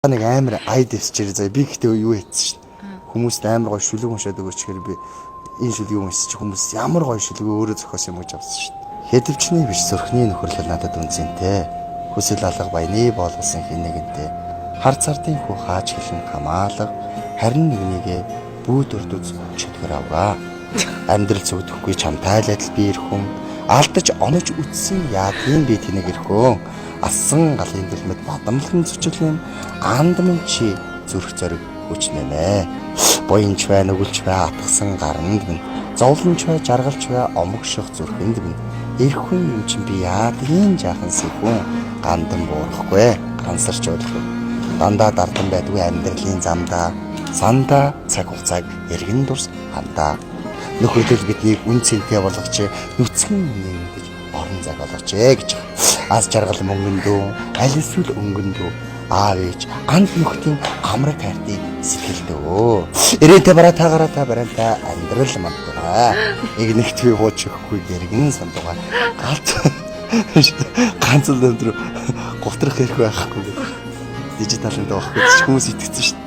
Нэг амар айд эсчээр заа би гэхдээ юу хийсэн шин. Хүмүүст амар гоё шүлэг уншаад өгөөчгөр би энэ шүлгийг уншиж хүмүүс ямар гоё шүлэг өөрөө зохиосон юм гэж авсан шин. Хэдвчний биш сөрхний нөхөрлөл надад үнцэнтэй. Хүсэл алга баяны болгосон хинэгэнтэй. Хар цардын хүү хааж хэлэн хамаалга харин нэгнийгээ бүүд урдуз чөтгөр аваа. Амьдрал зүгдэхгүй чамтай л адил би ирхэн алдаж онож үтсэн яадын би тэнэг ирхөө. Асан галын дэлмэд бадамлан зүчлэн аандам чи зүрх зориг хүчнэмэ. Буянч бай нүгэлч бай атгсан гаранд минь зовлонч бай жаргалч бай омогших зүрхэнд минь ирхэн юм чин би яадын жаахан сэхүүн гандан буурахгүй гансарч өдөх. Дандаа дардан байдгүй амьдралын замдаа сандаа цаг хугацааг эргэн дурс хандаа. Нөхөрлөл биднийг үн цэнтэй болгоч нүцгэн үнийн гэж орон зай болгоч гэж. Аз жаргал мөнгөндөө аль эсвэл өнгөндөө аав ээж анд нөхдийн амраг хайртыг сэтгэлдөө. Ирээтэй бараатаагаараа та бараантай амьдрал мандгаа. Игнэгт би хууч өгөхгүй гэргэн сандугаа. Ганц л өндөр готрох хэрэг байхгүй. Дижитал энэ доохгүй хүмүүс итгэсэн шүү дээ.